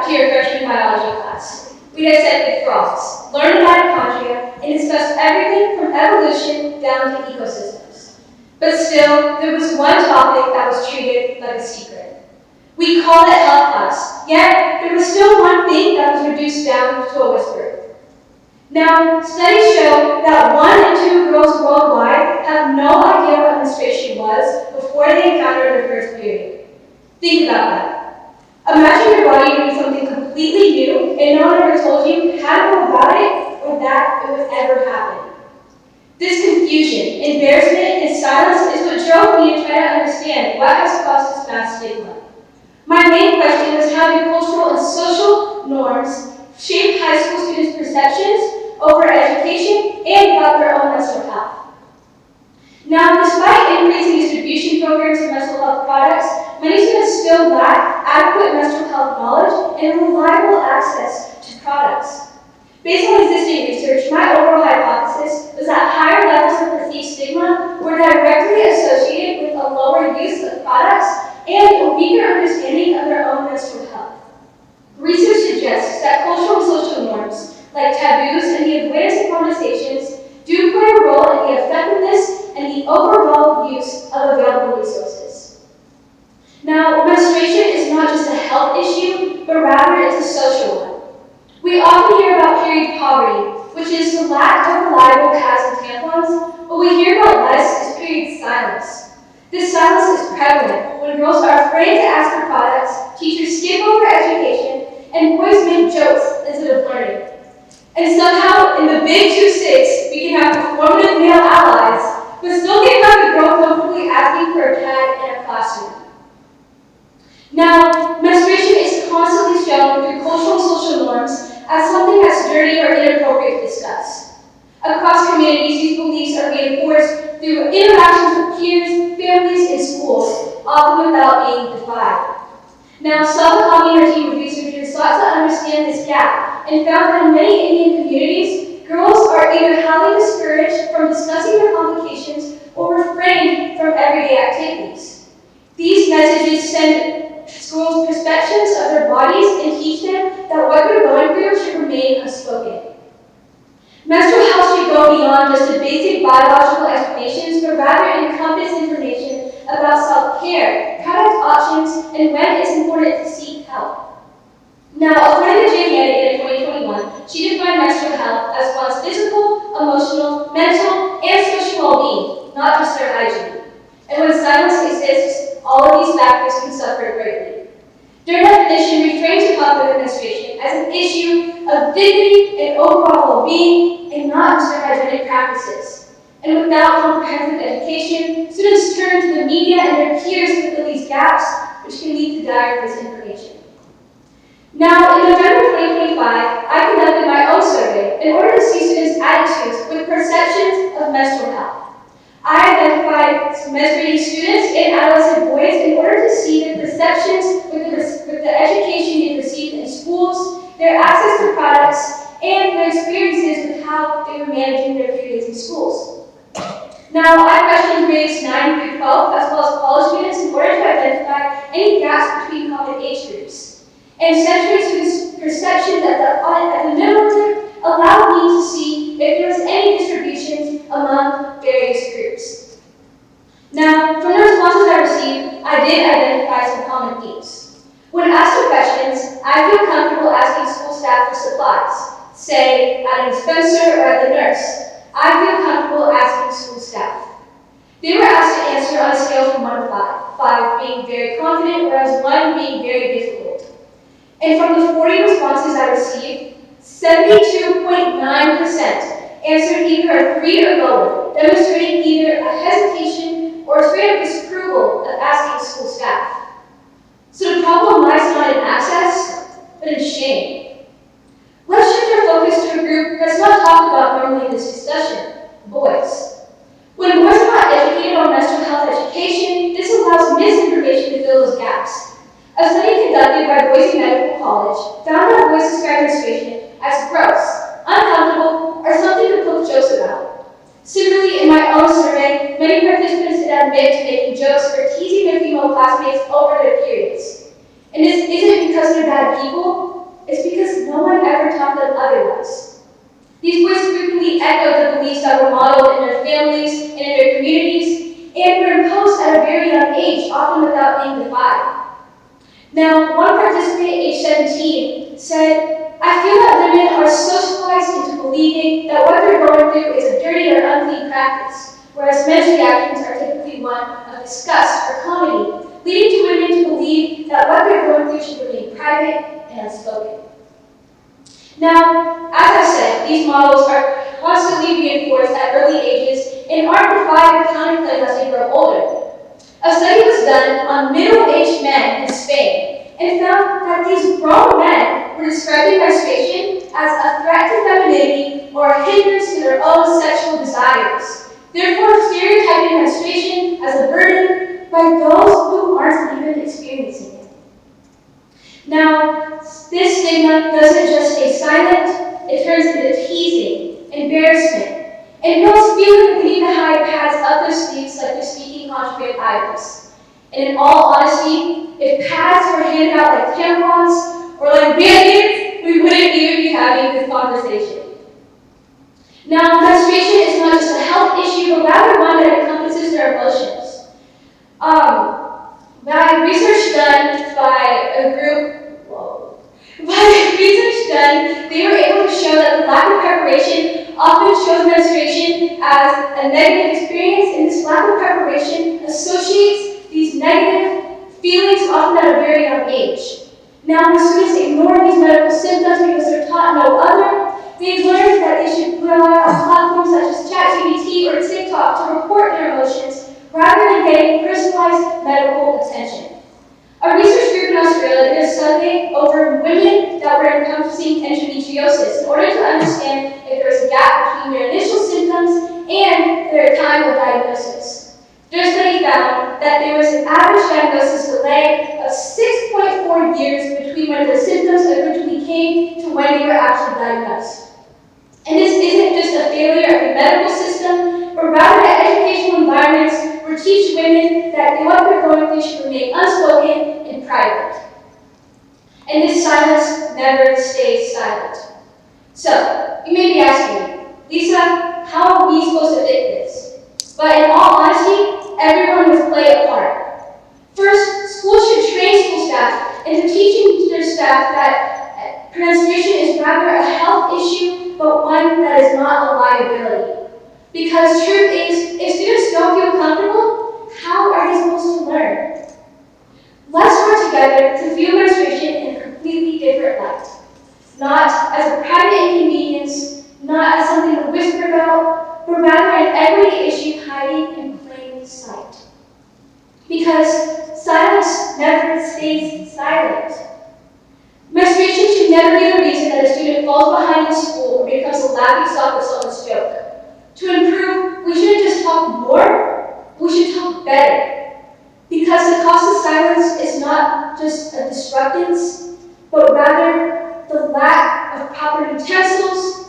to your freshman biology class. We dissected frogs, learned mitochondria, and discussed everything from evolution down to ecosystems. But still, there was one topic that was treated like a secret. We called it health class, yet there was still one thing that was reduced down to a whisper. Now, studies show that 1 in 2 girls worldwide have no idea what menstruation was before they encountered their first period. Think about that. Imagine your body doing something completely new and no one ever told you how to go about it or that it would ever happen. This confusion, embarrassment, and silence is what drove me to try to understand what has caused this mass stigma. My main question was how do cultural and social norms shape high school students' perceptions over education and about their own mental health. Now, despite increasing distribution programs of mental health products, many students still lack adequate mental health knowledge and reliable access to products. Based on existing research, my overall hypothesis was that higher levels of perceived stigma were directly associated with a lower use of products and a weaker understanding of their own mental health. Research suggests that cultural and social norms, like taboos and the avoidance of conversations, do play a role in the effectiveness and the overall use of available resources. Now, menstruation is not just a health issue, but rather it's a social one. We often hear about period poverty, which is the lack of reliable pads and tampons, but we hear about less is period silence. This silence is prevalent when girls are afraid to ask for products, teachers skip over education, and boys make jokes instead of learning. And somehow, in the big 2-6, we can have performative male allies, but still get back a girl comfortably asking for a pad in a classroom. Now, menstruation is constantly shown through cultural and social norms as something that's dirty or inappropriate to discuss. Across communities, these beliefs are reinforced through interactions with peers, families, and schools, often without being defied. Now, Suffolk and her team of researchers sought to understand this gap and found that in many Indian communities, girls are either highly discouraged from discussing their complications or refrained from everyday activities. These messages send schools perceptions of their bodies and teach them that what they're going through should remain unspoken. Menstrual health should go beyond just the basic biological explanations, but rather encompass information about self-care, product options, and when it's important to seek help. Now, according to Jane Hannigan in 2021, she defined menstrual health as one's physical, emotional, mental, and social well-being, not just their hygiene. And when silence exists, all of these factors can suffer greatly. Their definition reframes the topic of menstruation as an issue of dignity and overall well-being, and not just their hygienic practices. And without comprehensive education, students turn to the media and their peers to fill these gaps, which can lead to dire misinformation. Now, in November 2025, I conducted my own survey in order to see students' attitudes with perceptions of menstrual health. I identified menstruating students and adolescent boys in order to see their perceptions with the education they received in schools, their access to products, and their experiences with how they were managing their periods in schools. Now, I questioned grades 9 through 12 as well as college students in order to identify any gaps between common age groups. And centering students' perceptions at the middle group allowed me to see if there was any distributions among various groups. Now, from the responses I received, I did identify some common themes. When asked the questions, I feel comfortable asking school staff for supplies, say at a dispenser or at the nurse. I feel comfortable asking school staff. They were asked to answer on a scale from 1 to 5, 5 being very confident, whereas 1 being very difficult. And from the 40 responses I received, 72.9% answered either a 3 or lower, demonstrating either a hesitation or a straight up disapproval of asking school staff. So the problem lies not in access, but in shame. Let's shift our focus to a group that's not talked about normally in this discussion, boys. When boys are not educated on menstrual health education, this allows misinformation to fill those gaps. A study conducted by Boise Medical College found that boys describe menstruation as gross, uncomfortable, or something to poke jokes about. Similarly, in my own survey, many participants did admit to making jokes or teasing their female classmates over their periods. And this isn't because they're bad people, is because no one ever taught them otherwise. These boys frequently echoed the beliefs that were modeled in their families and in their communities, and were imposed at a very young age, often without being defied. Now, one participant, age 17, said, "I feel that women are socialized into believing that what they're going through is a dirty or unclean practice, whereas men's reactions are typically one of disgust or comedy, leading to women to believe that what they're going through should remain private and unspoken." Now, as I said, these models are constantly reinforced at early ages and aren't defied or counterclaimed as they grow older. A study was done on middle-aged men in Spain and found that these grown men were describing menstruation as a threat to femininity or a hindrance to their own sexual desires, therefore stereotyping menstruation as a burden by those who aren't even experiencing it. Now, this stigma doesn't just stay silent, it turns into teasing, embarrassment, and girls feeling the need to hide pads up their sleeves like they're speaking contraband items. And in all honesty, if pads were handed out like tampons or like band-aids, we wouldn't even be having this conversation. Now, menstruation is not just a health issue, but rather one that encompasses their emotions. By research done by a group, they were able to show that the lack of preparation often shows menstruation as a negative experience, and this lack of preparation associates these negative feelings often at a very young age. Now, when students ignore these medical symptoms because they're taught no other, they've learned that they should rely on platforms such as ChatGPT or TikTok to report their emotions rather than getting personalized medical attention. A research group in Australia did a survey over women that were encompassing endometriosis in order to understand if there was a gap between their initial symptoms and their time of diagnosis. Their study found that there was an average diagnosis delay of 6.4 years between when the symptoms originally came to when they were actually diagnosed. And this isn't just a failure of the medical system, but rather that educational environments will teach women that what they're going through should remain unspoken and private. And this silence never stays silent. So, you may be asking me, Lisa, how are we supposed to fit this? But in all honesty, everyone must play a part. First, schools should train school staff into teaching their staff that menstruation is rather a health issue, but one that is not a liability. Because truth is, if students don't feel comfortable, how are they supposed to learn? Let's work together to view menstruation in a completely different light. Not as a private inconvenience, not as something to whisper about, but rather an everyday issue hiding in plain sight. Because silence never stays silent. Menstruation should never be the reason that a student falls behind in school or becomes a laughingstock of someone's joke. To improve, we shouldn't just talk more, we should talk better. Because the cost of silence is not just a disruptance, but rather the lack of proper utensils,